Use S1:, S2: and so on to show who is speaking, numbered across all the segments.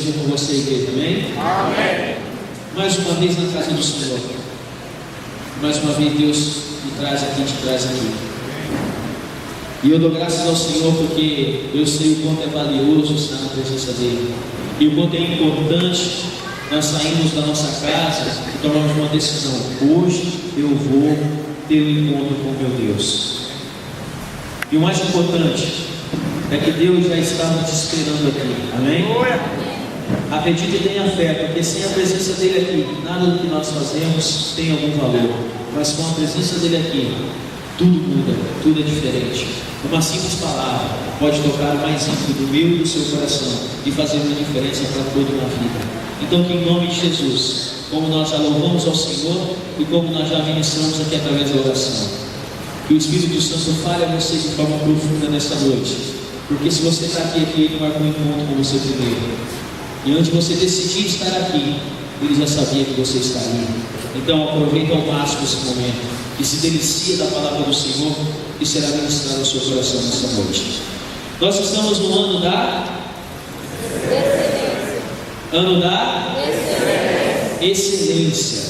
S1: esteja com você, igreja, amém?
S2: Amém.
S1: Mais uma vez na casa do Senhor. Mais uma vez Deus me traz aqui, te traz aqui. E eu dou graças ao Senhor porque eu sei o quanto é valioso estar na presença dEle. E o quanto é importante nós sairmos da nossa casa e tomarmos uma decisão. Hoje eu vou ter um encontro com meu Deus. E o mais importante é que Deus já estava te esperando aqui. Amém? Acredite e tenha fé, porque sem a presença dEle aqui, nada do que nós fazemos tem algum valor. Mas com a presença dEle aqui, tudo muda, tudo é diferente. Uma simples palavra pode tocar o mais íntimo do meu e do seu coração e fazer uma diferença para toda uma vida. Então, que em nome de Jesus, como nós já louvamos ao Senhor e como nós já ministramos aqui através da oração, que o Espírito Santo fale a você de forma profunda nesta noite. Porque se você está aqui, Ele marcou um encontro com você primeiro. E antes de você decidir estar aqui, Ele já sabia que você estaria. Então aproveita ao máximo esse momento e se delicia da palavra do Senhor e será ministrado ao seu coração nessa noite. Nós estamos no ano da excelência. Ano da excelência.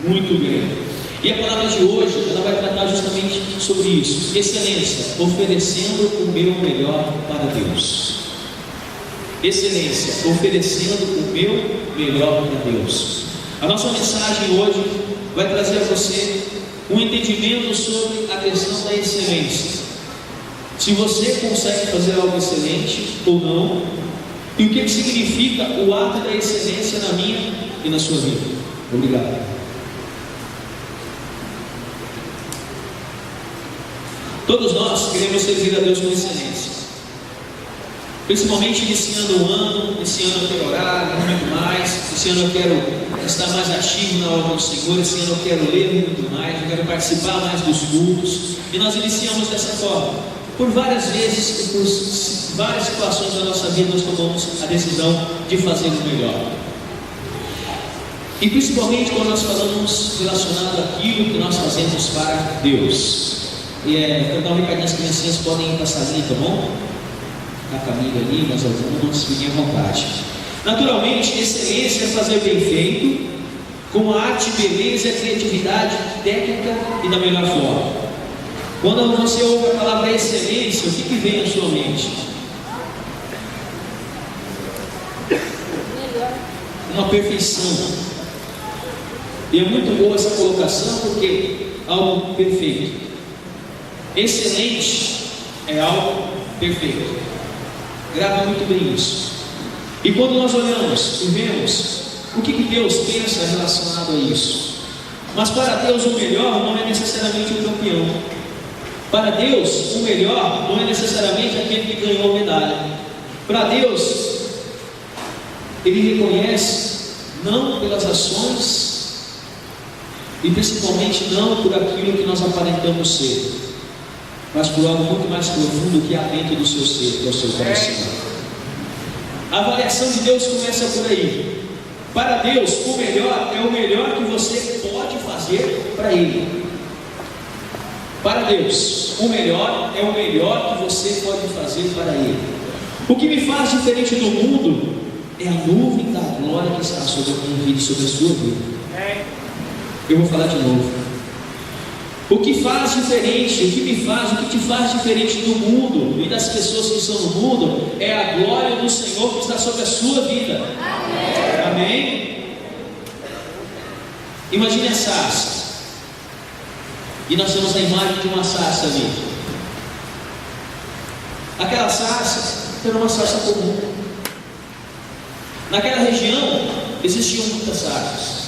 S1: Muito bem. E a palavra de hoje, ela vai tratar justamente sobre isso. Excelência, oferecendo o meu melhor para Deus. Excelência, oferecendo o meu melhor para Deus. A nossa mensagem hoje vai trazer a você um entendimento sobre a questão da excelência. Se você consegue fazer algo excelente ou não, e o que significa o ato da excelência na minha e na sua vida. Obrigado. Todos nós queremos servir a Deus com excelência. Principalmente iniciando o ano, iniciando eu quero orar muito mais, iniciando eu quero estar mais ativo na obra do Senhor, iniciando eu quero ler muito mais, eu quero participar mais dos cultos. E nós iniciamos dessa forma. Por várias vezes e por várias situações da nossa vida nós tomamos a decisão de fazer o melhor. E principalmente quando nós falamos relacionado àquilo que nós fazemos para Deus. E eu dar um recadinho, as criancinhas podem ir para a salinha, tá bom? A Camila ali, mas alguns fiquem à vontade. Naturalmente, excelência é fazer bem feito, com a arte, beleza, criatividade, técnica e da melhor forma. Quando você ouve a palavra excelência, o que vem à sua mente? Uma perfeição. E é muito boa essa colocação, porque algo perfeito. Excelente é algo perfeito. Grava muito bem isso. E quando nós olhamos e vemos o que Deus pensa relacionado a isso. Mas para Deus o melhor não é necessariamente o campeão. Para Deus o melhor não é necessariamente aquele que ganhou a medalha. Para Deus, Ele reconhece não pelas ações e principalmente não por aquilo que nós aparentamos ser, mas por algo muito mais profundo que há dentro do seu ser, que é o seu coração. A avaliação de Deus começa por aí. Para Deus, o melhor é o melhor que você pode fazer para Ele. Para Deus, o melhor é o melhor que você pode fazer para Ele. O que me faz diferente do mundo é a nuvem da glória que está sobre a minha vida e sobre a sua vida. Eu vou falar de novo. O que faz diferente, o que te faz diferente do mundo e das pessoas que estão no mundo é a glória do Senhor que está sobre a sua vida. Amém? Amém? Imagine a sarça. E nós temos a imagem de uma sarça ali. Aquela sarça era uma sarça comum. Naquela região existiam muitas sarças.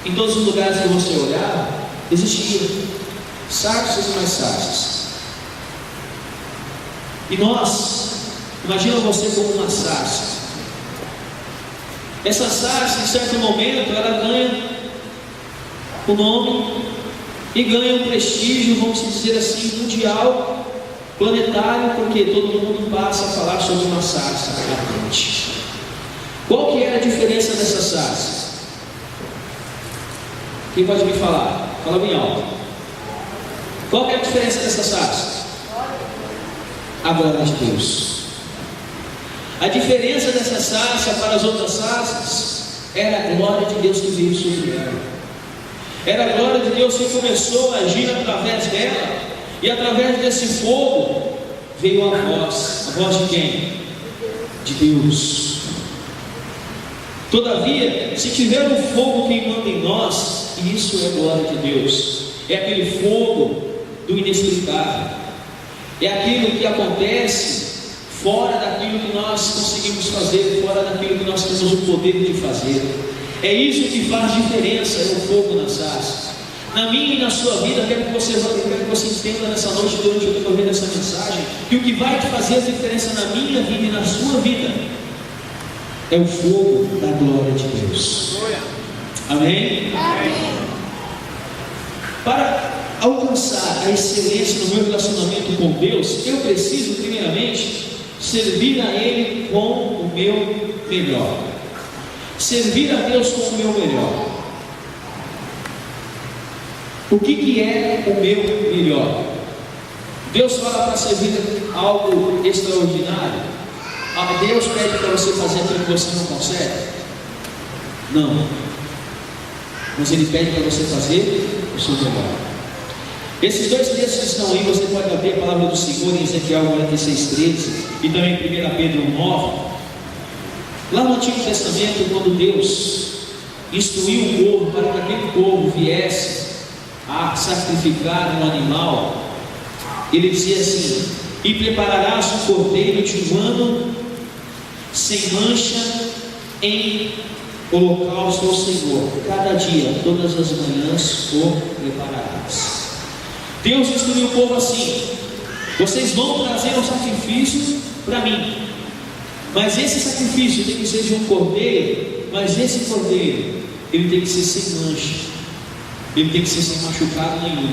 S1: Em todos os lugares que você olhava, existiam sarças e mais sarças. E nós, imagina você como uma sarça. Essa sarça, em certo momento, ela ganha o nome e ganha um prestígio, vamos dizer assim, mundial, planetário, porque todo mundo passa a falar sobre uma sarça ardente. Qual que era a diferença dessa sarça? Quem pode me falar? Fala bem alto. Qual que é a diferença dessa sarça? A glória de Deus. A diferença dessa sarça para as outras sarças era a glória de Deus que veio sobre ela. Era a glória de Deus que começou a agir através dela, e através desse fogo veio a voz de quem? De Deus. Todavia, se tiver um fogo queimando em nós, isso é glória de Deus, é aquele fogo do inexplicável, é aquilo que acontece fora daquilo que nós conseguimos fazer, fora daquilo que nós temos o poder de fazer. É isso que faz diferença, é o fogo na sarça. Na minha e na sua vida, quero que você entenda nessa noite, durante o decorrer dessa mensagem, que o que vai te fazer a diferença na minha vida e na sua vida é o fogo da glória de Deus. Amém? Amém. Para alcançar a excelência no meu relacionamento com Deus, eu preciso primeiramente servir a Ele com o meu melhor. Servir a Deus com o meu melhor. O que é o meu melhor? Deus fala para servir algo extraordinário. Deus pede para você fazer aquilo que você não consegue? Não. Mas Ele pede para você fazer o seu melhor. Esses dois textos que estão aí, você pode abrir a palavra do Senhor em Ezequiel 46:13 e também em 1 Pedro 9. Lá no Antigo Testamento, quando Deus instruiu o povo para que aquele povo viesse a sacrificar um animal, Ele dizia assim: e prepararás um cordeiro de um ano sem mancha em holocausto ao Senhor, cada dia, todas as manhãs o prepararás. Deus instruiu o povo assim: vocês vão trazer um sacrifício para mim, mas esse sacrifício tem que ser de um cordeiro, mas esse cordeiro, ele tem que ser sem mancha, ele tem que ser sem machucado nenhum,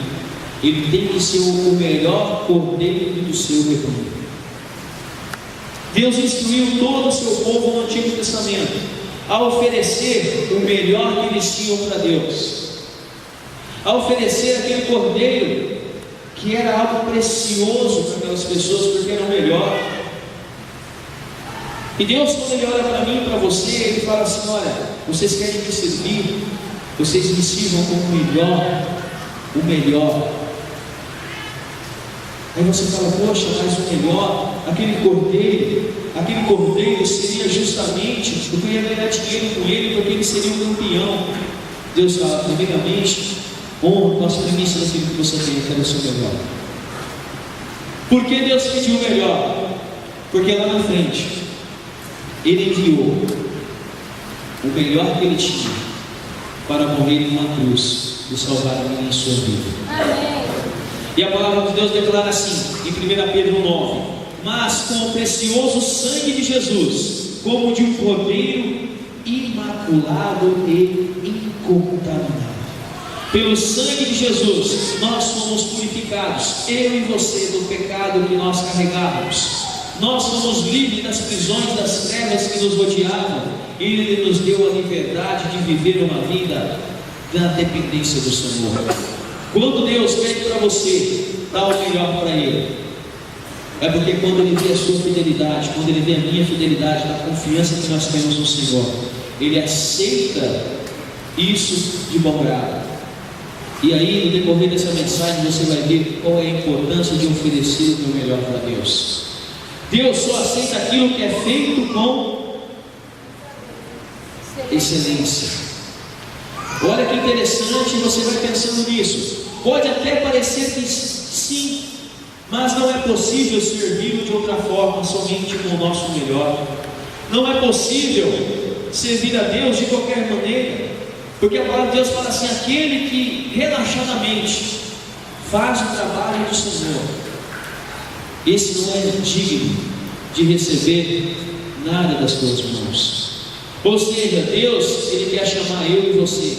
S1: ele tem que ser o melhor cordeiro do seu rebanho. Deus instruiu todo o seu povo no Antigo Testamento a oferecer o melhor que eles tinham para Deus, a oferecer aquele cordeiro que era algo precioso para aquelas pessoas, porque era o melhor. E Deus, quando Ele olha para mim e para você, Ele fala assim: olha, vocês querem me servir, vocês me sirvam com o melhor. Aí você fala: poxa, mas o melhor, aquele cordeiro seria justamente porque eu ia ganhar dinheiro com ele, porque ele seria um campeão. Deus fala: primeiramente, honra com as premissas daquilo que você tem, que é o seu melhor. Por que Deus pediu o melhor? Porque lá na frente Ele enviou o melhor que Ele tinha para morrer em uma cruz e salvar a minha e a sua vida. Amém. E a palavra de Deus declara assim em 1 Pedro 9: mas com o precioso sangue de Jesus, como de um cordeiro imaculado e incontaminado. Pelo sangue de Jesus nós fomos purificados, eu e você, do pecado que nós carregávamos. Nós fomos livres das prisões das trevas que nos rodeavam, e Ele nos deu a liberdade de viver uma vida da dependência do Senhor. Quando Deus pede para você dar o melhor para Ele, é porque quando Ele vê a sua fidelidade, quando Ele vê a minha fidelidade, a confiança que nós temos no Senhor, Ele aceita isso de bom grado. E aí, no decorrer dessa mensagem, você vai ver qual é a importância de oferecer o meu melhor para Deus. Deus só aceita aquilo que é feito com excelência. Olha que interessante, você vai pensando nisso. Pode até parecer que sim, mas não é possível servir de outra forma, somente com o nosso melhor. Não é possível servir a Deus de qualquer maneira, porque a palavra de Deus fala assim: aquele que relaxadamente faz o trabalho do Senhor, esse não é digno de receber nada das tuas mãos. Ou seja, Deus, Ele quer chamar eu e você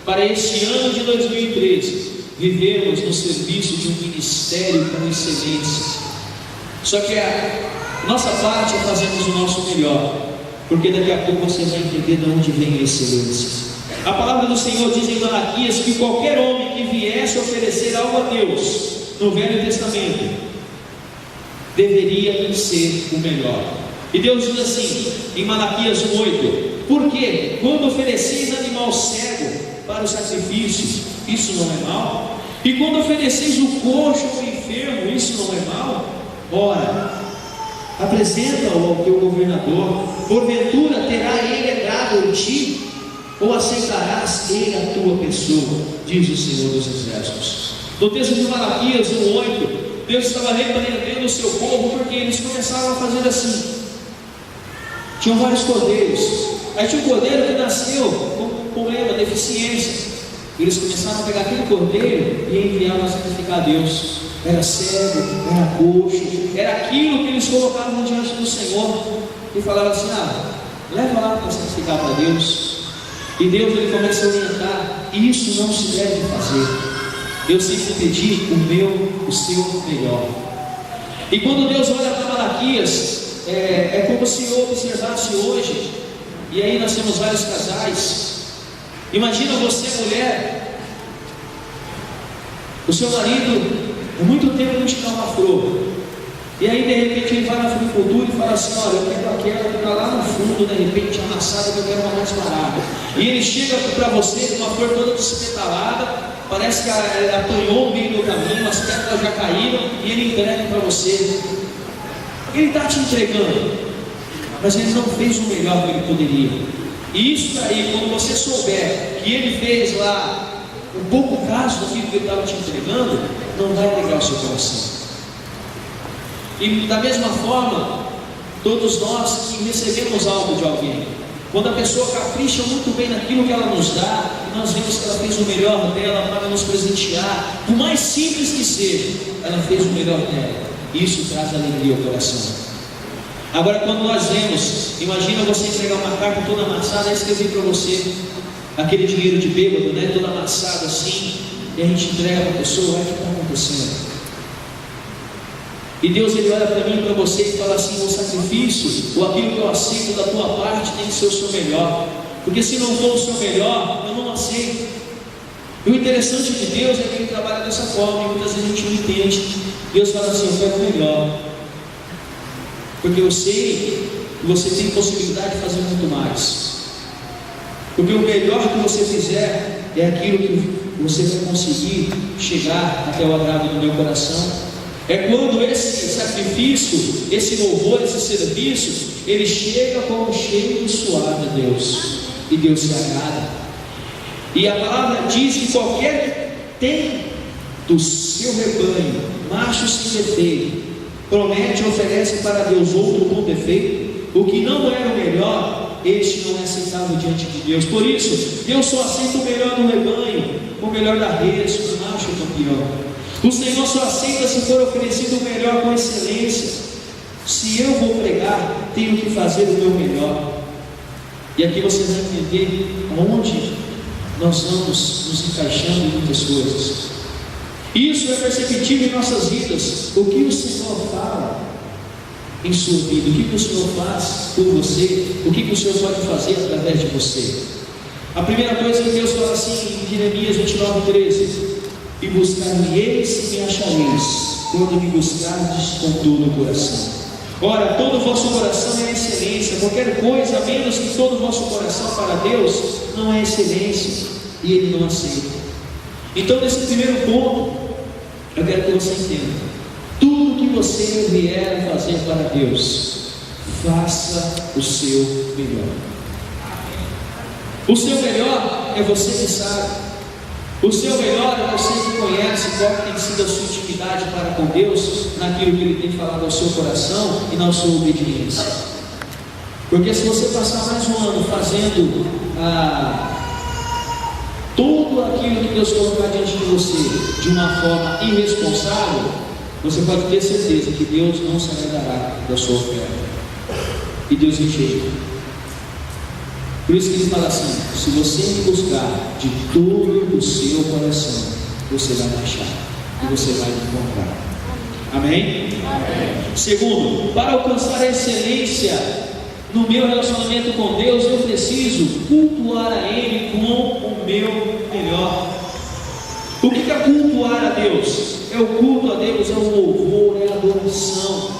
S1: para este ano de 2013 vivermos no serviço de um ministério com excelência. Só que a nossa parte é fazermos o nosso melhor, porque daqui a pouco você vai entender de onde vem a excelência. A palavra do Senhor diz em Malaquias que qualquer homem que viesse oferecer algo a Deus no Velho Testamento deveria ser o melhor. E Deus diz assim, em Malaquias 1:8: porque quando ofereceis animal cego para o sacrifício, isso não é mal? E quando ofereceis o coxo ou o enfermo, isso não é mal? Ora, apresenta-o ao teu governador, porventura terá ele agrado em ti, ou aceitarás ele a tua pessoa, diz o Senhor dos Exércitos. No texto de Malaquias 1:8, Deus estava repreendendo o seu povo, porque eles começaram a fazer assim. Tinham vários cordeiros, aí tinha um cordeiro que nasceu com problema, deficiência. Eles começaram a pegar aquele cordeiro e enviaram a sacrificar a Deus. Era cego, era coxo, era aquilo que eles colocavam diante do Senhor e falavam assim: leva lá para sacrificar para Deus. E Deus, ele começa a orientar: isso não se deve fazer. Eu sempre pedi o seu melhor. E quando Deus olha para Malaquias, é como se eu observasse hoje, e aí nós temos vários casais. Imagina você, mulher, o seu marido há muito tempo não te dá uma flor, e aí de repente ele vai na floricultura e fala assim: olha, eu quero aquela que está lá no fundo, de repente amassada, que eu quero uma mais barata. E ele chega para você com uma flor toda despetalada, parece que apanhou no meio do caminho, as pétalas já caíram, e ele entrega para você. Ele está te entregando, mas ele não fez o melhor que ele poderia. E isso daí, quando você souber que ele fez lá um pouco caso daquilo que ele estava te entregando, não vai alegrar o seu coração. E da mesma forma, todos nós que recebemos algo de alguém, quando a pessoa capricha muito bem naquilo que ela nos dá, nós vemos que ela fez o melhor dela para nos presentear, por mais simples que seja, ela fez o melhor dela. Isso traz alegria ao coração. Agora, quando nós vemos, imagina você entregar uma carta toda amassada, escrevi para você aquele dinheiro de bêbado, né, todo amassado assim, e a gente entrega para a pessoa: o que está acontecendo? E Deus, ele olha para mim e para você e fala assim: o sacrifício, ou aquilo que eu aceito da tua parte, tem que ser o seu melhor, porque se não for o seu melhor, eu não aceito. E o interessante de Deus é que ele trabalha dessa forma, e muitas vezes a gente não entende. Deus fala assim: eu quero o melhor, porque eu sei que você tem possibilidade de fazer muito mais, porque o melhor que você fizer é aquilo que você vai conseguir chegar até o agrado do meu coração. É quando esse sacrifício, esse louvor, esse serviço, ele chega como cheiro suave a Deus, e Deus se agrada. E a palavra diz que qualquer que tem do seu rebanho, macho sem defeito, promete e oferece para Deus outro com defeito, o que não era o melhor, este não é aceitável diante de Deus. Por isso, Deus só aceita o melhor do rebanho, o melhor da res, o macho campeão. O Senhor só aceita se for oferecido o melhor com excelência. Se eu vou pregar, tenho que fazer o meu melhor. E aqui você vai entender aonde nós vamos nos encaixando em muitas coisas. Isso é perceptível em nossas vidas. O que o Senhor fala em sua vida, o que o Senhor faz por você, o que o Senhor pode fazer através de você. A primeira coisa que Deus fala assim em Jeremias 29:13: e buscar-me-eis e me achareis, quando me buscardes com todo o coração. Ora, todo o vosso coração é excelência. Qualquer coisa menos que todo o vosso coração para Deus não é excelência, e Ele não aceita. Então, nesse primeiro ponto, eu quero que você entenda: tudo que você vier a fazer para Deus, faça o seu melhor. O seu melhor é você que sabe. O seu melhor é você que conhece qual tem sido a sua intimidade para com Deus, naquilo que Ele tem falado ao seu coração e na sua obediência. Porque se você passar mais um ano fazendo tudo aquilo que Deus colocar diante de você de uma forma irresponsável, você pode ter certeza que Deus não se agradará da sua oferta, e Deus rejeita. Por isso que Ele fala assim: se você me buscar de todo o seu coração, você vai me achar e você vai me encontrar. Amém? Amém. Segundo, para alcançar a excelência no meu relacionamento com Deus, eu preciso cultuar a Ele com o meu melhor. O que é cultuar a Deus? É o culto a Deus, é o louvor, é a adoração.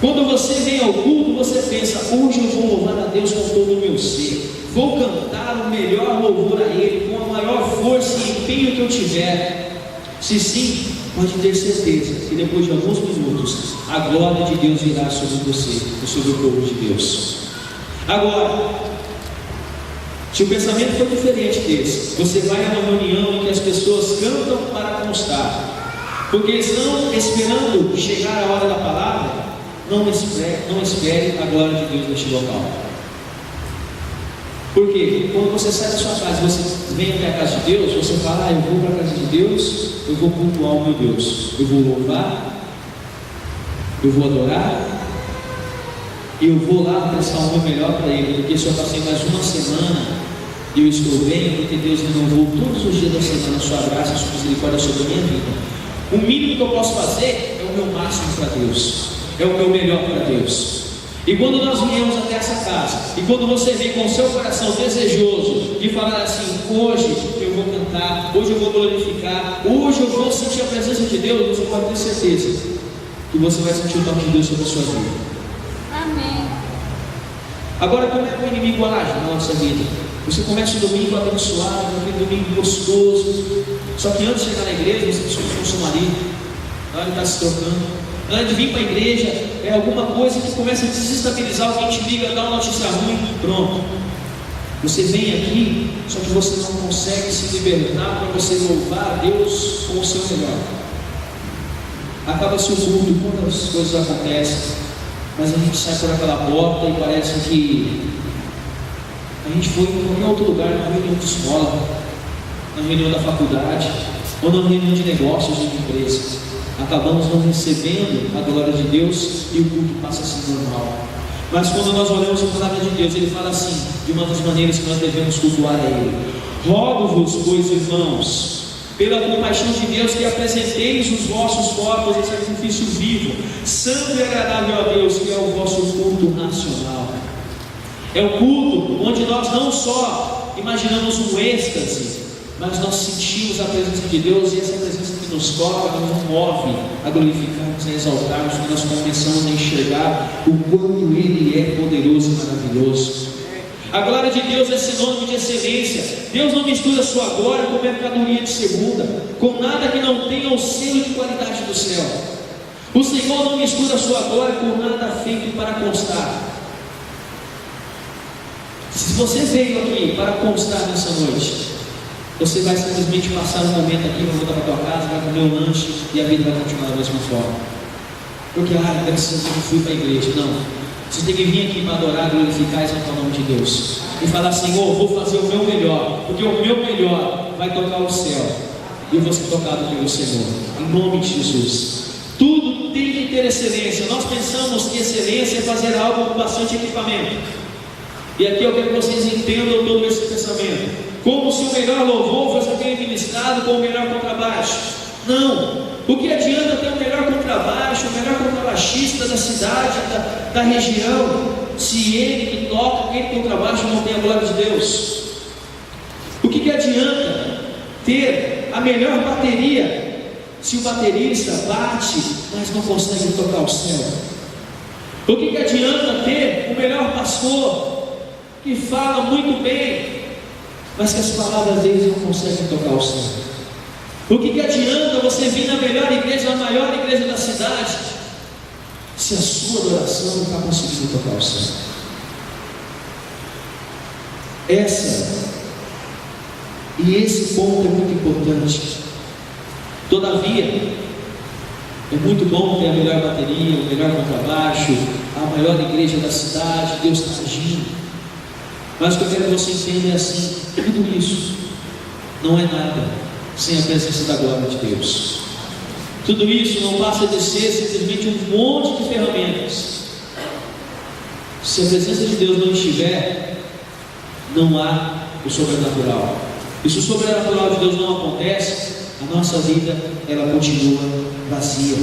S1: Quando você vem ao culto, você pensa: hoje eu vou louvar a Deus com todo o meu ser, vou cantar o melhor louvor a Ele, com a maior força e empenho que eu tiver. Se sim, pode ter certeza que depois de alguns minutos, a glória de Deus virá sobre você e sobre o povo de Deus. Agora, se o pensamento for diferente desse, você vai a uma reunião em que as pessoas cantam para constar, porque estão esperando chegar a hora da palavra. Não espere a glória de Deus neste local. Por quê? Quando você sai da sua casa e você vem até a casa de Deus, você fala: eu vou para a casa de Deus, eu vou cultuar o meu Deus, eu vou louvar, eu vou adorar, e eu vou lá prestar o meu melhor para Ele, porque se eu passei mais uma semana e eu estou bem, porque Deus renovou todos os dias da semana a sua graça, a sua misericórdia sobre a minha vida. O mínimo que eu posso fazer é o meu máximo para Deus, é o meu melhor para Deus. E quando nós viemos até essa casa, e quando você vem com o seu coração desejoso de falar assim: hoje eu vou cantar, hoje eu vou glorificar, hoje eu vou sentir a presença de Deus, você pode ter certeza que você vai sentir o toque de Deus sobre a sua vida.
S2: Amém.
S1: Agora, como é que o inimigo age na nossa vida? Você começa o domingo abençoado, um domingo gostoso, só que antes de chegar na igreja, você discute com o seu marido, ele está se trocando. Antes de vir para a igreja, é alguma coisa que começa a desestabilizar, alguém te liga, dá uma notícia ruim, pronto. Você vem aqui, só que você não consegue se libertar para você louvar a Deus com o seu melhor. Acaba-se o culto quando as coisas acontecem, mas a gente sai por aquela porta e parece que a gente foi em qualquer outro lugar, na reunião de escola, na reunião da faculdade, ou na reunião de negócios de empresas. Acabamos não recebendo a glória de Deus e o culto passa a ser normal. Mas quando nós olhamos a palavra de Deus, Ele fala assim, de uma das maneiras que nós devemos cultuar a Ele: rogo-vos, pois, irmãos, pela compaixão de Deus, que apresenteis os vossos corpos em sacrifício vivo, santo e agradável a Deus, que é o vosso culto nacional. É o culto onde nós não só imaginamos um êxtase, mas nós sentimos a presença de Deus, e essa presença que nos toca, nos move a glorificarmos, a exaltarmos, que nós começamos a enxergar o quanto Ele é poderoso e maravilhoso. A glória de Deus é sinônimo de excelência. Deus não mistura a sua glória com mercadoria de segunda, com nada que não tenha o selo de qualidade do céu. O Senhor não mistura a sua glória com nada feito para constar. Se você veio aqui para constar nessa noite, você vai simplesmente passar um momento aqui, vai voltar para a tua casa, vai comer um lanche e a vida vai continuar da mesma forma. Porque, graças a Deus, eu fui para a igreja. Não. Você tem que vir aqui para adorar, glorificar e exaltar o nome de Deus. E falar: Senhor, vou fazer o meu melhor, porque o meu melhor vai tocar o céu. E eu vou ser tocado pelo Senhor. Em nome de Jesus. Tudo tem que ter excelência. Nós pensamos que excelência é fazer algo com bastante equipamento. E aqui eu quero que vocês entendam todo esse pensamento. Como se o melhor louvor fosse aquele ministrado com o melhor contrabaixo. Não. O que adianta ter o melhor contrabaixo, o melhor contrabaixista da cidade, da região, se ele que toca aquele contrabaixo não tem a glória de Deus? O que adianta ter a melhor bateria, se o baterista bate, mas não consegue tocar o céu? O que adianta ter o melhor pastor, que fala muito bem, mas que as palavras deles não conseguem tocar o céu? O que adianta você vir na melhor igreja, na maior igreja da cidade, se a sua adoração não está conseguindo tocar o céu? Esse ponto é muito importante. Todavia, é muito bom ter a melhor bateria, o melhor contrabaixo, a maior igreja da cidade, Deus está agindo. Mas o que eu quero que você entenda é assim: tudo isso não é nada sem a presença da glória de Deus. Tudo isso não passa de ser simplesmente um monte de ferramentas. Se a presença de Deus não estiver, não há o sobrenatural. E se o sobrenatural de Deus não acontece, a nossa vida ela continua vazia.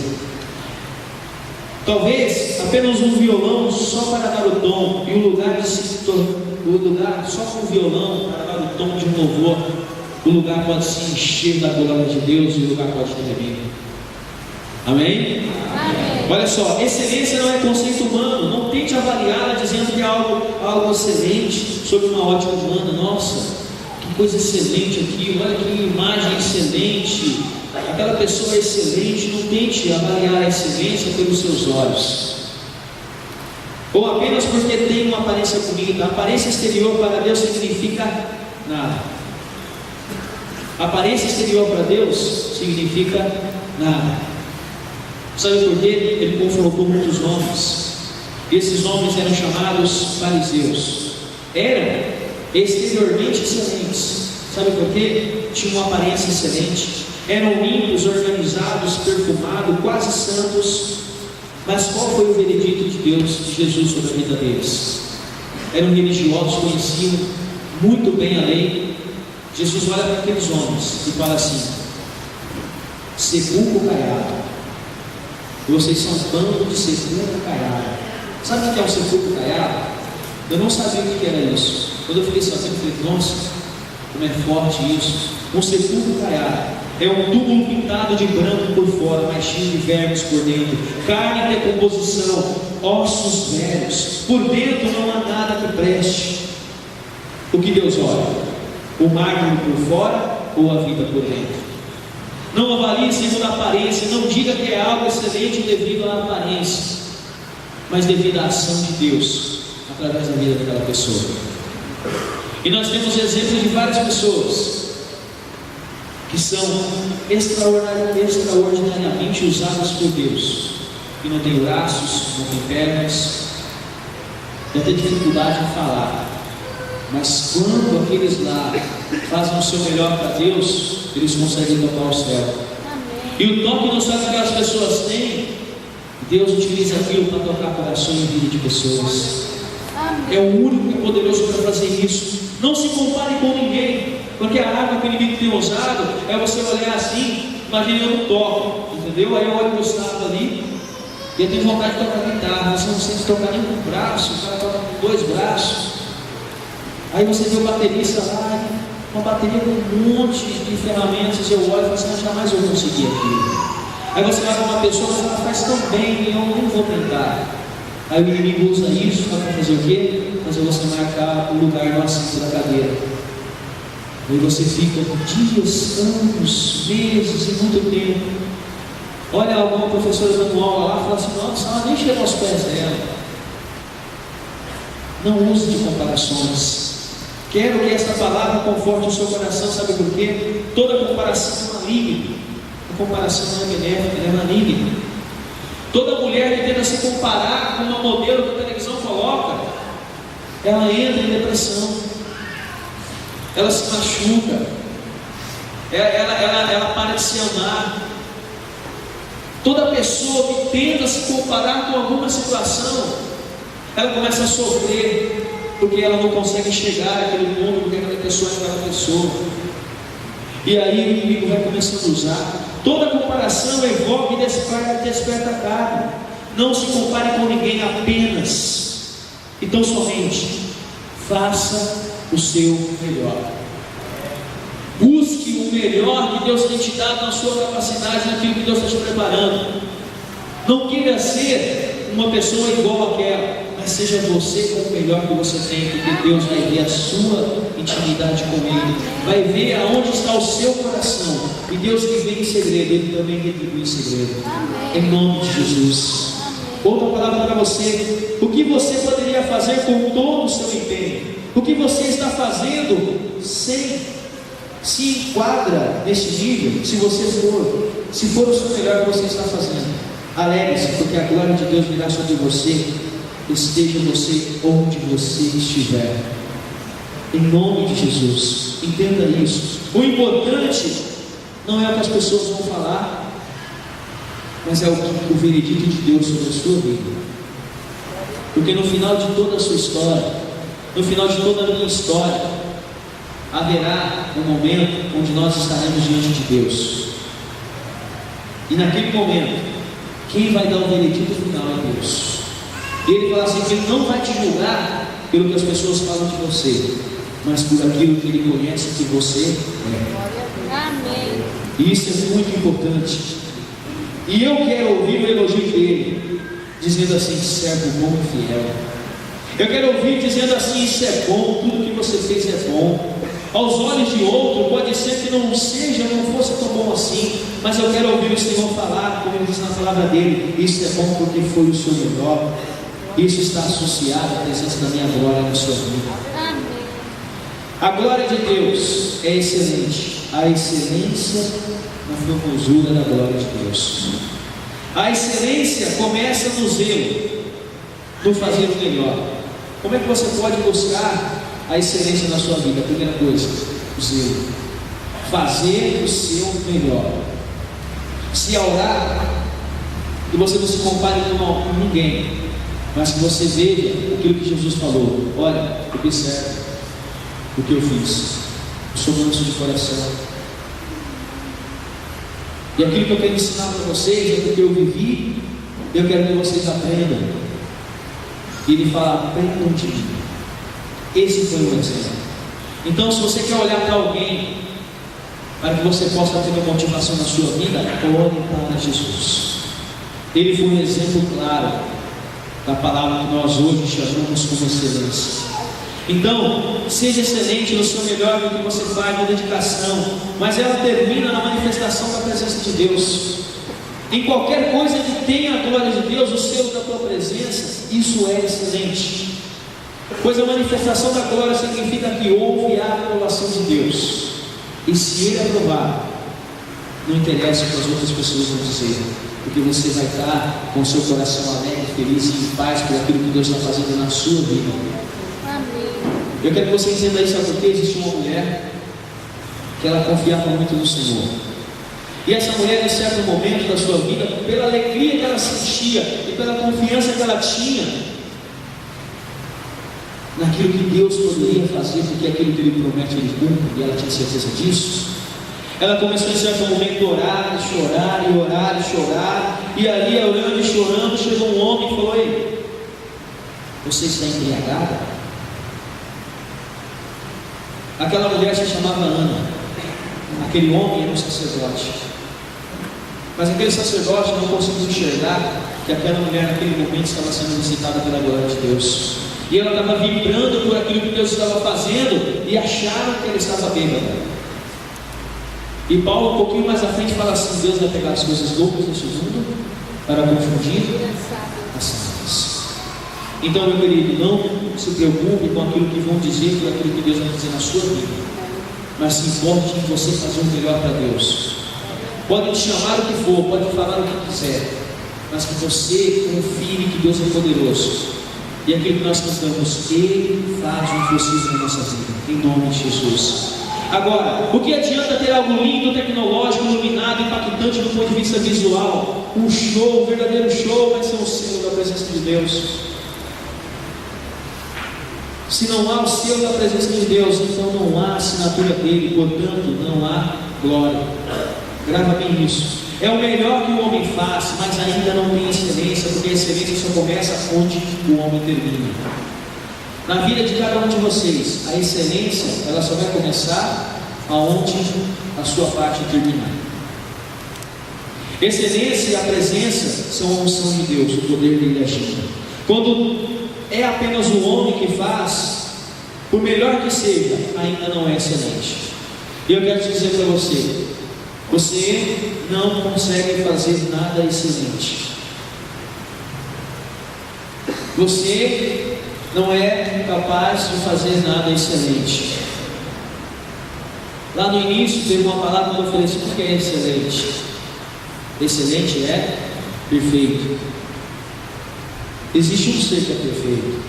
S1: Talvez apenas um violão só para dar o tom, e o lugar só com o violão para dar o tom de um louvor, o lugar pode se encher da glória de Deus e o lugar pode tremer. Amém?
S2: Amém.
S1: Olha só, excelência não é conceito humano. Não tente avaliá-la dizendo que é algo excelente, sob uma ótica humana. Nossa, que coisa excelente aqui, olha que imagem excelente, aquela pessoa é excelente. Não tente avaliar a excelência pelos seus olhos, ou apenas porque tem uma aparência bonita. A aparência exterior para Deus significa nada. A aparência exterior para Deus significa nada. Sabe por quê? Ele confrontou muitos homens. Esses homens eram chamados fariseus. Eram exteriormente excelentes. Sabe por quê? Tinham uma aparência excelente. Eram limpos, organizados, perfumados, quase santos. Mas qual foi o veredito de Deus, de Jesus sobre a vida deles? Eram religiosos, conheciam muito bem a lei. Jesus olha para aqueles homens e fala assim: sepulcro caiado, vocês são bando de sepulcro caiado. Sabe o que é um sepulcro caiado? Eu não sabia o que era isso. Quando eu fiquei sabendo, eu falei: nossa, como é forte isso. Um sepulcro caiado é um túmulo pintado de branco por fora, mas cheio de vermes por dentro, carne em decomposição, ossos velhos, por dentro não há nada que preste. O que Deus olha? O mármore por fora ou a vida por dentro? Não avalie segundo a aparência. Não diga que é algo excelente devido à aparência, mas devido à ação de Deus através da vida daquela pessoa. E nós temos exemplos de várias pessoas que são extraordinariamente usadas por Deus, que não tem braços, não tem pernas, não tem dificuldade em falar, mas quando aqueles lá fazem o seu melhor para Deus, eles conseguem tocar o céu.
S2: Amém.
S1: E o toque no céu que as pessoas têm, Deus utiliza aquilo para tocar coração e vida de pessoas.
S2: Amém.
S1: É o único que é poderoso para fazer isso. Não se compare com ninguém, porque a arma que o inimigo tem usado é você olhar assim. Imagina, eu não toco, entendeu? Aí eu olho o Gustavo ali e eu tenho vontade de tocar guitarra, mas eu não sei tocar nem com o braço, o cara toca com 2 braços. Aí você vê o baterista lá, uma bateria com um monte de ferramentas, eu olho e falo assim: jamais eu vou conseguir aquilo. Aí você vai para uma pessoa e ela faz tão bem, eu não vou tentar. Aí o inimigo usa isso para fazer o quê? Fazer você marcar o lugar no assento da cadeira. Aí você fica dias, anos, meses e muito tempo. Olha alguma professora dando aula lá e fala assim: nossa, ela nem chega aos pés dela. Não use de comparações. Quero que esta palavra conforte o seu coração. Sabe por quê? Toda comparação é maligna. A comparação não é benéfica, ela é maligna. Toda mulher que tenta se comparar com uma modelo que a televisão coloca, ela entra em depressão, ela se machuca, ela para de se amar. Toda pessoa que tenta se comparar com alguma situação, ela começa a sofrer, porque ela não consegue chegar àquele mundo, porque aquela pessoa é aquela pessoa. E aí o inimigo vai começando a usar. Toda comparação evoca e desperta a carne. Não se compare com ninguém apenas. Então somente faça o seu melhor. Busque o melhor que Deus tem te dado na sua capacidade, naquilo que Deus está te preparando. Não queira ser uma pessoa igual àquela, mas seja você com o melhor que você tem, porque Deus vai ver a sua intimidade com Ele, vai ver aonde está o seu coração, e Deus que vê em segredo, Ele também retribui em segredo.
S2: Amém.
S1: Em nome de Jesus. Outra palavra para você: o que você poderia fazer com todo o seu empenho? O que você está fazendo se enquadra nesse nível? Se for o seu melhor que você está fazendo, alegre-se, porque a glória de Deus virá sobre você, esteja você onde você estiver. Em nome de Jesus, entenda isso. O importante não é o que as pessoas vão falar, mas é o veredito de Deus sobre a sua vida. Porque no final de toda a sua história, no final de toda a minha história, haverá um momento onde nós estaremos diante de Deus. E naquele momento, quem vai dar o veredito final é Deus. E Ele fala assim: que Ele não vai te julgar pelo que as pessoas falam de você, mas por aquilo que Ele conhece que você é.
S2: Amém.
S1: E isso é muito importante. E eu quero ouvir o elogio dele, dizendo assim: servo bom e fiel. Eu quero ouvir dizendo assim: isso é bom, tudo que você fez é bom. Aos olhos de outro, pode ser que não seja, não fosse tão bom assim, mas eu quero ouvir o Senhor falar, como ele diz na palavra dele: isso é bom porque foi o seu melhor. Isso está associado à presença da minha glória na sua vida.
S2: Amém.
S1: A glória de Deus é excelente. A excelência na formosura da glória de Deus. A excelência começa no zelo, no fazer o melhor. Como é que você pode buscar a excelência na sua vida? A primeira coisa, o zelo. Fazer o seu melhor. Se orar, que você não se compare com ninguém, mas que você veja aquilo que Jesus falou: olha, observe o que eu fiz, eu sou manso de coração, e aquilo que eu quero ensinar para vocês é porque eu vivi, eu quero que vocês aprendam. E ele fala: aprendam de mim. Esse foi o exemplo. Então, se você quer olhar para alguém, para que você possa ter uma motivação na sua vida, olhe para Jesus. Ele foi um exemplo claro da palavra que nós hoje chamamos como excelência. Então, seja excelente no seu melhor no que você faz, na dedicação, mas ela termina na manifestação da presença de Deus. Em qualquer coisa que tenha a glória de Deus, o selo da tua presença, isso é excelente. Pois a manifestação da glória significa que houve a aprovação de Deus. E se Ele aprovar, não interessa o que as outras pessoas vão dizer, porque você vai estar com o seu coração alegre, feliz e em paz por aquilo que Deus está fazendo na sua vida.
S2: Amém.
S1: Eu quero que você entenda isso, porque existe uma mulher que ela confiava muito no Senhor. E essa mulher, em certo momento da sua vida, pela alegria que ela sentia e pela confiança que ela tinha naquilo que Deus poderia fazer, porque aquilo que Ele promete Ele cumpre, e ela tinha certeza disso, ela começou em certo momento a orar, e chorar, e orar, e chorar, e ali orando e chorando, chegou um homem e falou: ei, você está embriagada? Aquela mulher se chamava Ana, aquele homem era um sacerdote, mas aquele sacerdote não conseguiu enxergar que aquela mulher naquele momento estava sendo visitada pela glória de Deus, e ela estava vibrando por aquilo que Deus estava fazendo, e acharam que ela estava bêbada. E Paulo, um pouquinho mais à frente, fala assim: Deus vai pegar as coisas loucas deste mundo para confundir as sábias. Então, meu querido, não se preocupe com aquilo que vão dizer, por aquilo que Deus vai dizer na sua vida, mas se importe em você fazer o melhor para Deus. Pode te chamar o que for, pode falar o que quiser, mas que você confie que Deus é poderoso. E aquilo que nós cantamos: Ele faz o impossível na nossa vida, em nome de Jesus. Agora, o que adianta ter algo lindo, tecnológico, iluminado, impactante do ponto de vista visual? Um show, um verdadeiro show, vai ser um símbolo da presença de Deus. Se não há o selo da presença de Deus, então não há assinatura dele, portanto não há glória. Grava bem isso. É o melhor que o homem faz, mas ainda não tem excelência, porque a excelência só começa onde o homem termina. Na vida de cada um de vocês, a excelência, ela só vai começar aonde a sua parte terminar. Excelência e a presença são a unção de Deus, o poder dele agindo. Quando é apenas o homem que faz, por melhor que seja, ainda não é excelente. E eu quero dizer para você: você não consegue fazer nada excelente. Você não é capaz de fazer nada excelente. Lá no início teve uma palavra que eu falei assim: o que é excelente? Excelente é perfeito. Existe um ser que é perfeito.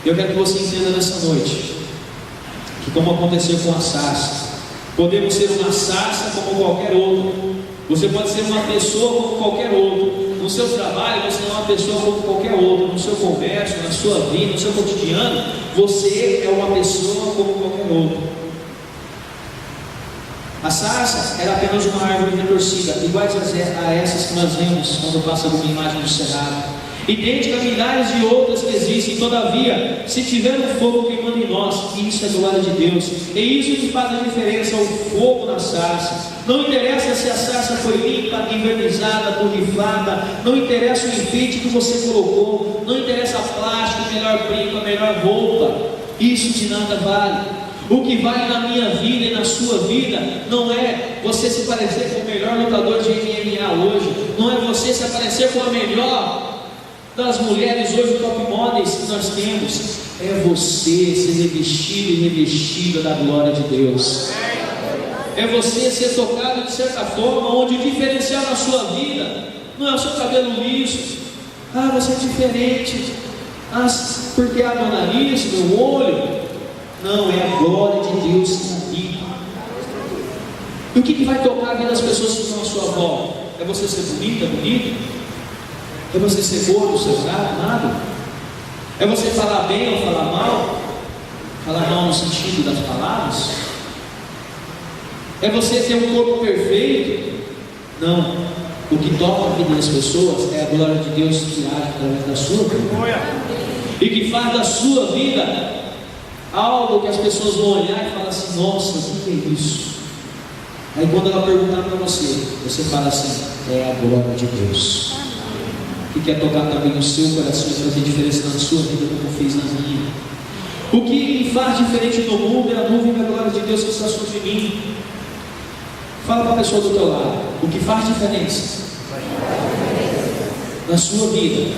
S1: Eu quero que você entenda nessa noite que, como aconteceu com a sarça, podemos ser uma sarça como qualquer outro. Você pode ser uma pessoa como qualquer outro. No seu trabalho, você é uma pessoa como qualquer outra. No seu comércio, na sua vida, no seu cotidiano, você é uma pessoa como qualquer outra. A sarça era apenas uma árvore retorcida, iguais a essas que nós vemos quando passa uma imagem do cerrado. idêntica a milhares de outras que existem. Todavia, se tiver um fogo queimando em nós, isso é glória de Deus. E isso que faz a diferença, o fogo na sarça. Não interessa se a sarça foi limpa, envernizada, borrifada, não interessa o enfeite que você colocou, não interessa plástico, melhor brinco, a melhor roupa, isso de nada vale. O que vale na minha vida e na sua vida não é você se parecer com o melhor lutador de MMA hoje, não é você se parecer com a melhor das mulheres hoje, top models que nós temos, é você ser revestido e revestida da glória de Deus. É você ser tocado de certa forma, onde o diferencial na sua vida não é o seu cabelo liso. Ah, você é diferente. Ah, porque há meu nariz, meu olho. Não, é a glória de Deus que habita. E o que vai tocar a vida das pessoas que estão à sua volta? É você ser bonita, bonito? É você ser gordo, ser nada? É você falar bem ou falar mal? Falar mal no sentido das palavras? É você ter um corpo perfeito? Não. O que toca a vida das pessoas é a glória de Deus que age através da sua vida. E que faz da sua vida algo que as pessoas vão olhar e falar assim: nossa, o que é isso? Aí quando ela perguntar para você, você fala assim: é a glória de Deus. Que quer tocar também no seu coração e fazer diferença na sua vida, como fez na minha. O que faz diferente no mundo é a nuvem da glória de Deus que está sobre mim. Fala para a pessoa do teu lado: o que faz diferença na sua vida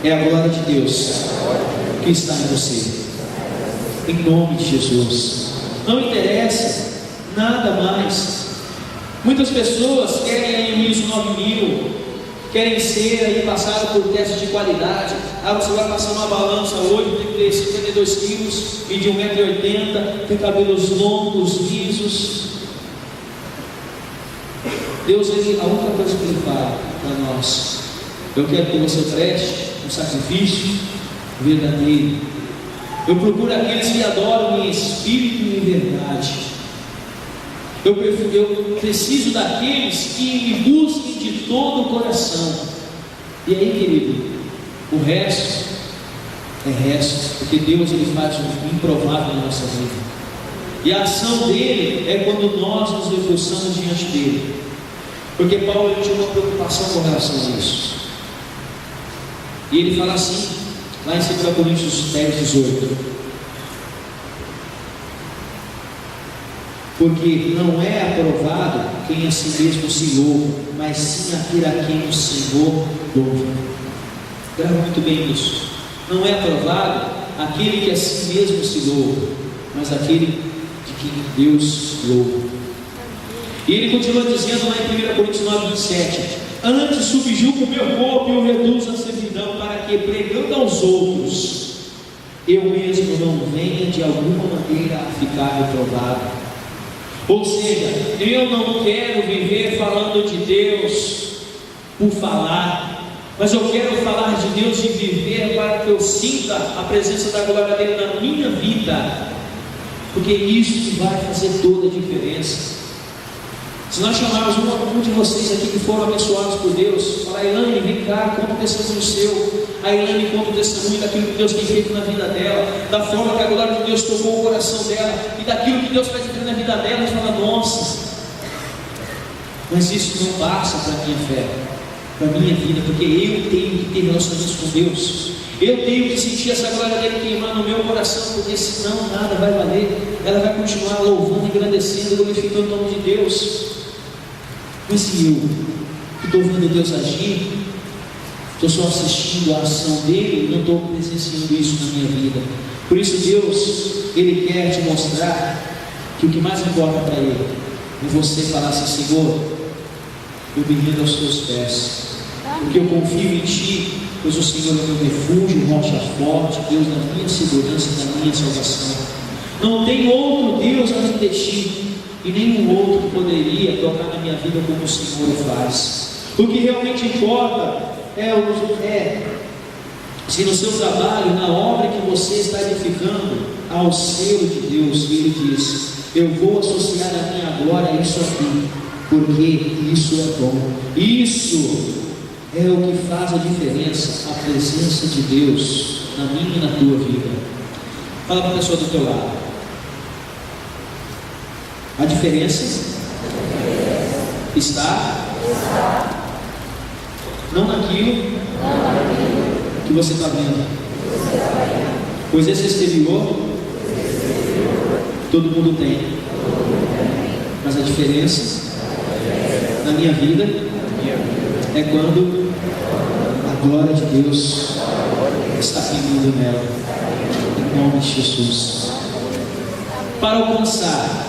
S1: é a glória de Deus que está em você. Em nome de Jesus. Não interessa nada mais. Muitas pessoas querem o ISO 9000, querem ser aí, passaram por testes de qualidade. Ah, você vai passar uma balança hoje, tem que ter 52 quilos, medir 1,80 m, tem cabelos longos, lisos. Deus, a única coisa que Ele fala para nós: eu quero que você preste um sacrifício verdadeiro. Eu procuro aqueles que adoram em espírito e em verdade. Eu preciso daqueles que me busquem de todo o coração. E aí, querido, o resto é resto, porque Deus ele faz o improvável na nossa vida. E a ação dele é quando nós nos debruçamos diante dele. Porque Paulo tinha uma preocupação com relação a isso. E ele fala assim, lá em 2 Coríntios 10, 18: porque não é aprovado quem a si mesmo se louva, mas sim aquele a quem o Senhor louva. Grava muito bem isso. Não é aprovado aquele que a si mesmo se louva, mas aquele de quem Deus louva. E ele continua dizendo lá em 1 Coríntios 9, 27: antes subjugo o meu corpo e o reduzo à servidão, para que, pregando aos outros, eu mesmo não venha de alguma maneira a ficar reprovado. Ou seja, eu não quero viver falando de Deus por falar, mas eu quero falar de Deus e viver para que eu sinta a presença da glória dele na minha vida, porque é isso que vai fazer toda a diferença. Se nós chamarmos um de vocês aqui que foram abençoados por Deus, falar: Elaine, vem cá, conta o testemunho seu. A Elaine conta o testemunho daquilo que Deus tem feito na vida dela, da forma que a glória de Deus tocou o coração dela, e daquilo que Deus faz na vida dela. E fala: nossa, mas isso não passa para a minha fé, para a minha vida, porque eu tenho que ter relacionamentos com Deus. Eu tenho que sentir essa glória dele queimar no meu coração, porque senão nada vai valer. Ela vai continuar louvando, engrandecendo, glorificando o nome de Deus. Mas se eu que estou vendo Deus agir, estou só assistindo a ação dele, não estou presenciando isso na minha vida. Por isso Deus, Ele quer te mostrar que o que mais importa para Ele é você falar assim: Senhor, eu me rendo aos teus pés, porque eu confio em Ti, pois o Senhor é meu refúgio, rocha forte, Deus da minha segurança e da minha salvação. Não tem outro Deus além de Ti, e nenhum outro que poderia tocar na minha vida como o Senhor faz. O que realmente importa é se no seu trabalho, na obra que você está edificando, há o selo de Deus. E Ele diz: eu vou associar a minha glória a isso aqui, porque isso é bom. Isso é o que faz a diferença, a presença de Deus na minha e na tua vida. Fala para a pessoa do teu lado. A diferença está não naquilo que você está vendo, pois esse exterior todo mundo tem, mas a diferença na minha vida é quando a glória de Deus está fluindo nela, em nome de Jesus. Para alcançar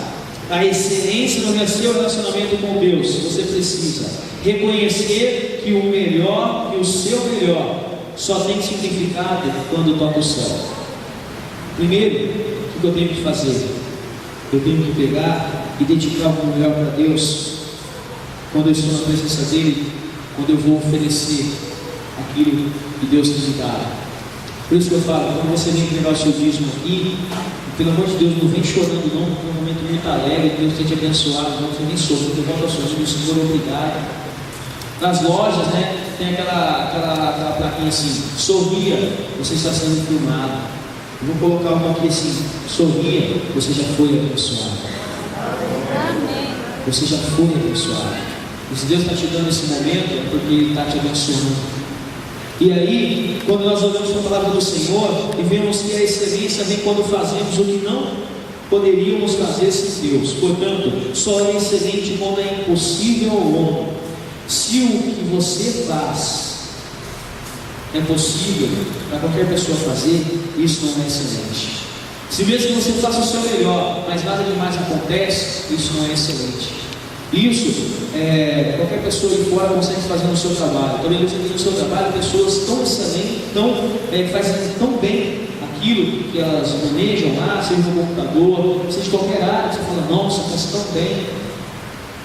S1: a excelência no seu relacionamento com Deus, você precisa reconhecer que o melhor, que o seu melhor só tem significado quando toca o céu. Primeiro, o que eu tenho que fazer? Eu tenho que pegar e dedicar o meu melhor para Deus quando eu estou na presença dele, quando eu vou oferecer aquilo que Deus tem me dado. Por isso que eu falo, quando você vem entregar o seu dízimo aqui, pelo amor de Deus, não vem chorando não, porque é um momento muito alegre, Deus tem te abençoado, não, você nem sofre, porque volta ao seu Senhor, obrigado. Nas lojas, né, tem aquela plaquinha assim, sorria, você está sendo filmado. Eu vou colocar uma aqui assim, sorria, você já foi abençoado. Você já foi abençoado. E se Deus está te dando esse momento, é porque Ele está te abençoando. E aí, quando nós olhamos para a palavra do Senhor e vemos que a excelência vem quando fazemos o que não poderíamos fazer sem Deus. Portanto, só é excelente quando é impossível ao homem. Se o que você faz é possível para qualquer pessoa fazer, isso não é excelente. Se mesmo que você faça o seu melhor, mas nada demais acontece, isso não é excelente. Isso, qualquer pessoa de fora consegue fazer no seu trabalho. Também você tem no seu trabalho pessoas tão excelentes, que fazem tão bem aquilo que elas manejam lá, seja no computador, seja de qualquer área, você fala, nossa, faz tão bem.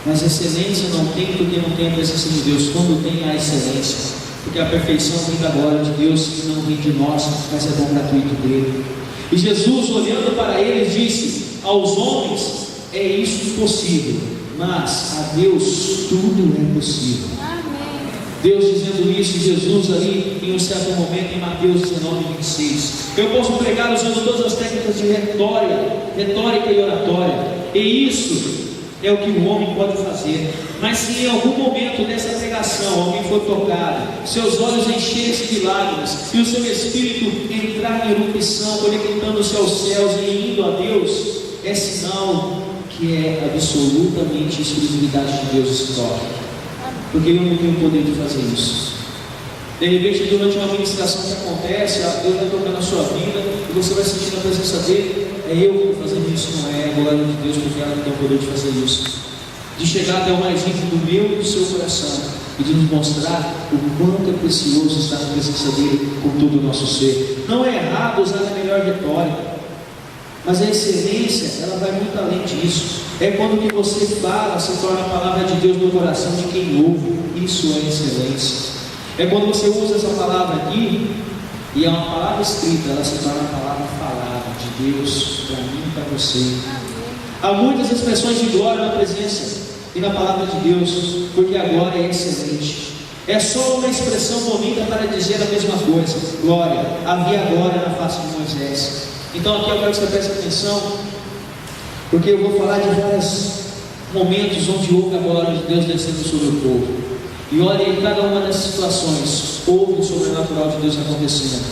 S1: Mas excelência não tem porque não tem a presença de Deus. Quando tem a excelência, porque a perfeição vem da glória de Deus, que não vem de nós, mas é dom gratuito dele. E Jesus, olhando para eles, disse: aos homens é isso impossível, mas a Deus tudo é possível. Amém. Deus dizendo isso, Jesus ali em um certo momento em Mateus 19:26. Eu posso pregar usando todas as técnicas de retórica e oratória, e isso é o que o homem pode fazer. Mas se em algum momento dessa pregação alguém for tocado, seus olhos encherem-se de lágrimas e o seu espírito entrar em erupção, conectando-se aos céus e indo a Deus, é sinal que é absolutamente exclusividade de Deus esse toque, porque eu não tenho o poder de fazer isso. De repente, durante uma ministração que acontece, Deus vai tocar na sua vida e você vai sentir a presença dele. É eu que estou fazendo isso, não é a glória de Deus, porque ela não tem o poder de fazer isso. De chegar até o mais íntimo do meu e do seu coração e de nos mostrar o quanto é precioso estar na presença dele com todo o nosso ser. Não é errado usar a melhor retórica, mas a excelência, ela vai muito além disso. É quando o que você fala se torna a palavra de Deus no coração de quem ouve. Isso é excelência. É quando você usa essa palavra aqui, e é uma palavra escrita, ela se torna a palavra falada de Deus para mim e para você. Há muitas expressões de glória na presença e na palavra de Deus, porque a glória é excelente. É só uma expressão bonita para dizer a mesma coisa. Glória, havia glória na face de Moisés. Então aqui eu quero que você preste atenção, porque eu vou falar de vários momentos onde houve a glória de Deus descendo sobre o povo. E olha, em cada uma dessas situações houve o sobrenatural de Deus acontecendo,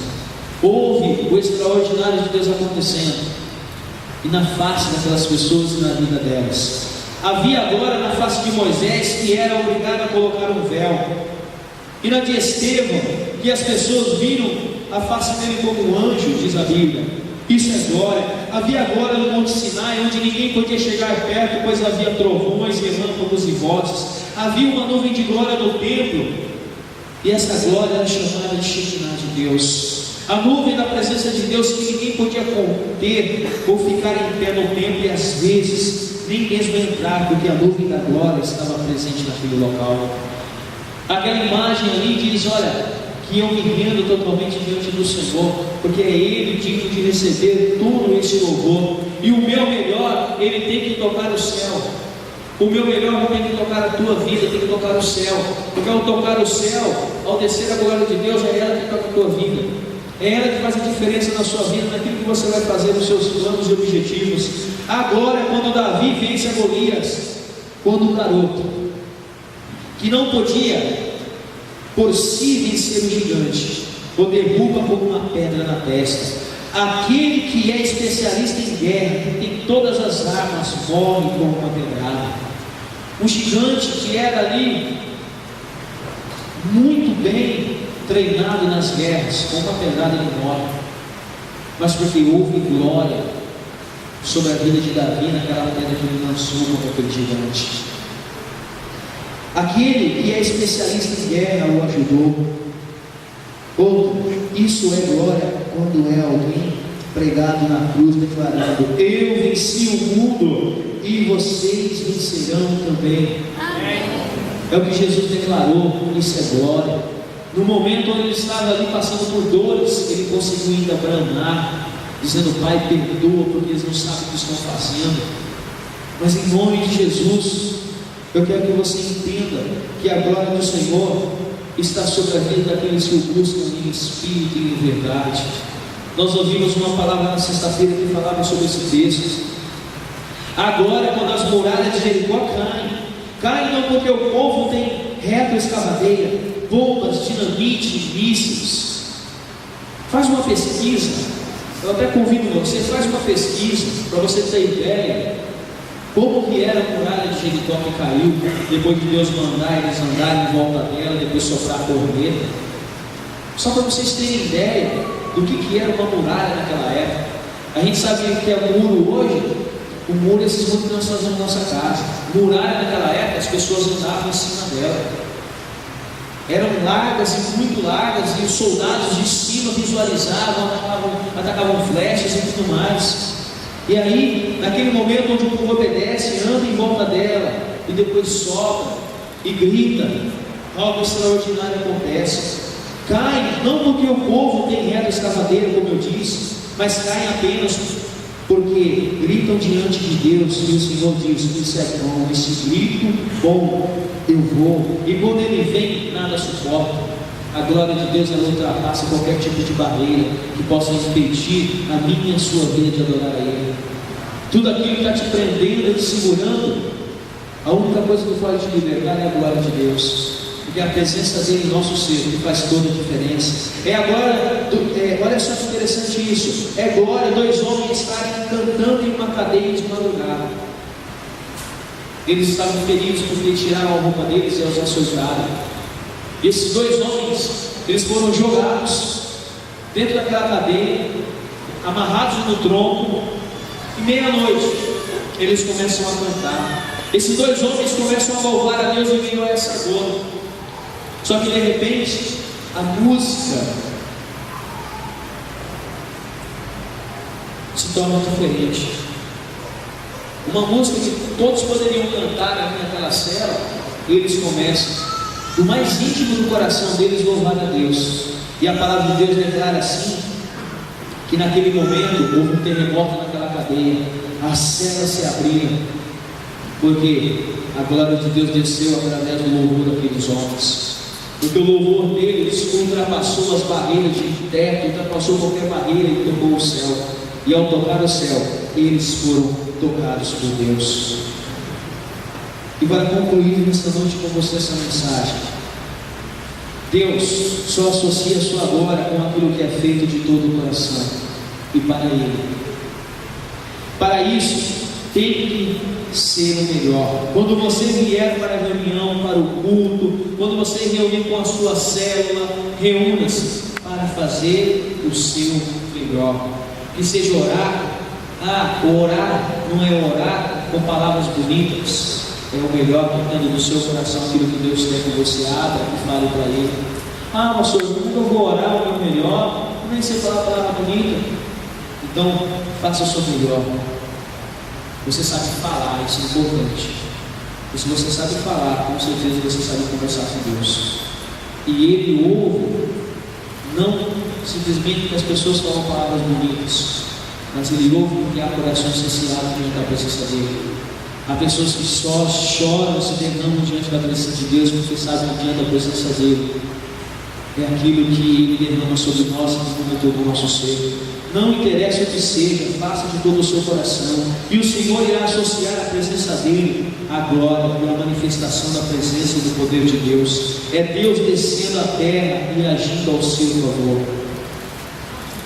S1: houve o extraordinário de Deus acontecendo, e na face daquelas pessoas e na vida delas. Havia agora na face de Moisés, que era obrigado a colocar um véu, e na de Estevão, que as pessoas viram a face dele como um anjo, diz a Bíblia. Isso é glória. Havia agora no Monte Sinai, onde ninguém podia chegar perto, pois havia trovões, relâmpagos e vozes. Havia uma nuvem de glória no templo, e essa glória era chamada de Shekinah de Deus. A nuvem da presença de Deus que ninguém podia conter ou ficar em pé no templo, e às vezes nem mesmo entrar, porque a nuvem da glória estava presente naquele local. Aquela imagem ali diz: olha, que eu me rendo totalmente diante do Senhor, porque é Ele digno de receber todo esse louvor, e o meu melhor, Ele tem que tocar o céu. O meu melhor não tem que tocar a tua vida, tem que tocar o céu. Porque ao tocar o céu, ao descer a glória de Deus, é ela que toca a tua vida. É ela que faz a diferença na sua vida, naquilo que você vai fazer, nos seus planos e objetivos. Agora é quando Davi vence a Golias, quando o garoto, que não podia por si vencer o gigante, o derruba como uma pedra na testa. Aquele que é especialista em guerra, que tem todas as armas, morre com uma pedrada. O gigante que era ali muito bem treinado nas guerras, com uma pedrada ele morre. Mas porque houve glória sobre a vida de Davi naquela pedra que ele lançou contra aquele gigante. Aquele que é especialista em guerra o ajudou. Isso é glória quando é alguém pregado na cruz declarando: eu venci o mundo e vocês vencerão também. É o que Jesus declarou. Isso é glória. No momento onde ele estava ali passando por dores, ele conseguiu ainda bramar, dizendo: Pai, perdoa, porque eles não sabem o que estão fazendo. Mas em nome de Jesus, eu quero que você entenda que a glória do Senhor está sobre a vida daqueles que o buscam em espírito e em verdade. Nós ouvimos uma palavra na sexta-feira que falava sobre esse texto. Agora, quando as muralhas de Jericó caem não porque o povo tem retroescavadeira, bombas, dinamite, mísseis. Faz uma pesquisa. Eu até convido você, faz uma pesquisa para você ter ideia como que era a muralha de Jericó que caiu, depois de Deus mandar eles andarem em volta dela, depois soprar a corneta. Só para vocês terem ideia do que era uma muralha naquela época. A gente sabe que é muro hoje. O muro é esses muros que nós fazemos na nossa casa. Muralha naquela época, as pessoas andavam em cima dela. Eram largas e muito largas, e os soldados de cima visualizavam, atacavam flechas e tudo mais. E aí, naquele momento onde o povo obedece, anda em volta dela, e depois sopra e grita, algo extraordinário acontece. Cai não porque o povo tem retroescavadeira, como eu disse, mas caem apenas porque gritam diante de Deus, e o Senhor diz: isso é bom, esse grito bom, eu vou. E quando ele vem, nada suporta. A glória de Deus, ela ultrapassa qualquer tipo de barreira que possa impedir a minha e a sua vida de adorar a Ele. Tudo aquilo que está te prendendo e te segurando, a única coisa que pode te libertar é a glória de Deus. Porque a presença dele em nosso ser que faz toda a diferença. Olha só que interessante isso. É glória dois homens estarem cantando em uma cadeia de madrugada. Eles estavam feridos porque tiraram a roupa deles e os açoitaram. E esses dois homens, eles foram jogados dentro daquela cadeia, amarrados no tronco, e meia-noite eles começam a cantar. Esses dois homens começam a louvar a Deus em meio a essa dor. Só que de repente a música se torna diferente. Uma música que todos poderiam cantar ali naquela cela, eles começam do mais íntimo do coração deles louvar a Deus. E a palavra de Deus declara assim, que naquele momento houve um terremoto naquela cadeia, as celas se abriram, porque a glória de Deus desceu através do louvor daqueles homens. Porque o louvor deles ultrapassou as barreiras de teto, ultrapassou qualquer barreira e tocou o céu. E ao tocar o céu, eles foram tocados por Deus. E para concluir nesta noite com você essa mensagem, Deus só associa a sua glória com aquilo que é feito de todo o coração e para Ele. Para isso, tem que ser o melhor. Quando você vier para a reunião, para o culto, quando você reunir com a sua célula, reúna-se para fazer o seu melhor. Que seja orar. Orar não é orar com palavras bonitas, é o melhor cantando do seu coração aquilo que Deus quer que você abra e fale para Ele. Pastor, como eu vou orar o meu melhor? Eu nem sei falar a palavra bonita. Então, faça o seu melhor. Você sabe falar, isso é importante. E se você sabe falar, com certeza você sabe conversar com Deus. E Ele ouve, não simplesmente que as pessoas falam palavras bonitas, mas Ele ouve porque há corações sensitivos diante da presença dEle. Há pessoas que só choram, se derramam diante da presença de Deus, porque sabem que diante da presença dele é aquilo que Ele derrama sobre nós e derrama todo o nosso ser. Não interessa o que seja, faça de todo o seu coração, e o Senhor irá associar a presença dele à glória e à manifestação da presença e do poder de Deus. É Deus descendo à terra e agindo ao seu favor.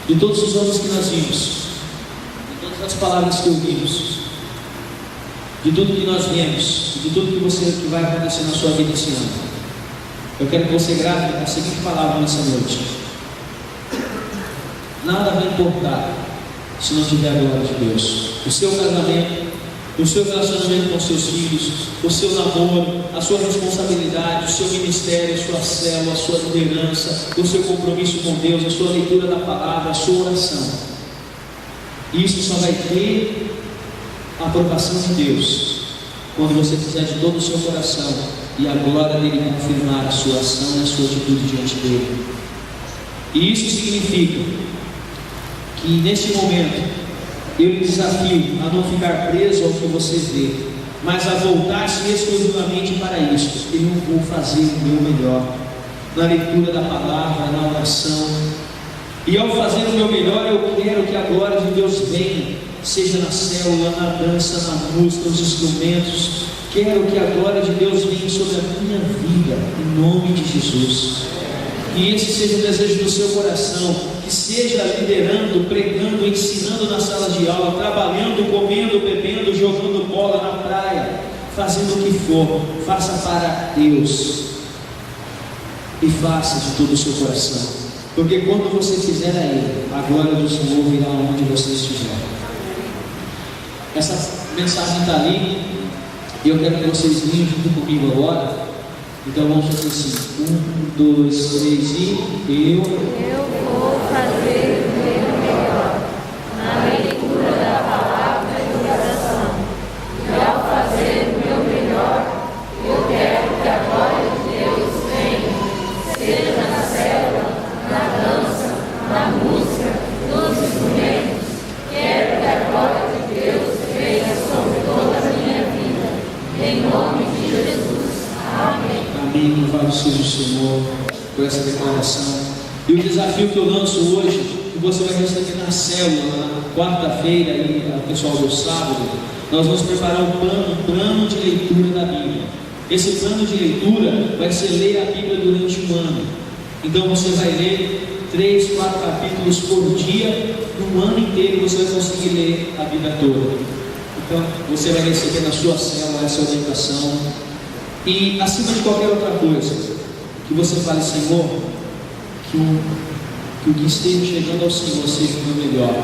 S1: De todos os homens que nós vimos, de todas as palavras que ouvimos, de tudo que nós vemos, de tudo que vai acontecer na sua vida esse ano, eu quero que você grave a seguinte palavra nessa noite: nada vai importar se não tiver a glória de Deus. O seu casamento, o seu relacionamento com seus filhos, o seu namoro, a sua responsabilidade, o seu ministério, a sua célula, a sua liderança, o seu compromisso com Deus, a sua leitura da palavra, a sua oração. Isso só vai ter a aprovação de Deus quando você fizer de todo o seu coração e a glória dele confirmar a sua ação e a sua atitude diante dele. E isso significa que neste momento eu lhe desafio a não ficar preso ao que você vê, mas a voltar-se exclusivamente para isso. Eu vou fazer o meu melhor na leitura da palavra, na oração, e ao fazer o meu melhor eu quero que a glória de Deus venha, seja na célula, na dança, na música, nos instrumentos. Quero que a glória de Deus venha sobre a minha vida, em nome de Jesus. Que esse seja o desejo do seu coração, que seja liderando, pregando, ensinando na sala de aula, trabalhando, comendo, bebendo, jogando bola na praia, fazendo o que for, faça para Deus e faça de todo o seu coração, porque quando você fizer a Ele, a glória do Senhor virá onde você estiver. Essa mensagem está ali, e eu quero que vocês venham junto comigo agora. Então vamos fazer assim: 1, 2, 3 e eu
S2: vou fazer o meu melhor na leitura da palavra e oração. E ao fazer o meu melhor, eu quero que a glória de Deus venha, seja na célula, na dança, na música, nos instrumentos. Quero que a glória de Deus venha sobre toda a minha vida, em nome de Jesus. Amém.
S1: Amém. Louvado seja o Senhor por essa declaração. E o desafio que eu lanço hoje, que você vai receber na célula, na quarta-feira, e o pessoal do sábado, nós vamos preparar um plano de leitura da Bíblia. Esse plano de leitura vai ser ler a Bíblia durante um ano. Então você vai ler 3, 4 capítulos por dia, no ano inteiro você vai conseguir ler a Bíblia toda. Então você vai receber na sua célula essa orientação. E acima de qualquer outra coisa, que você fale: Senhor, que o que esteja chegando ao Senhor seja o meu melhor.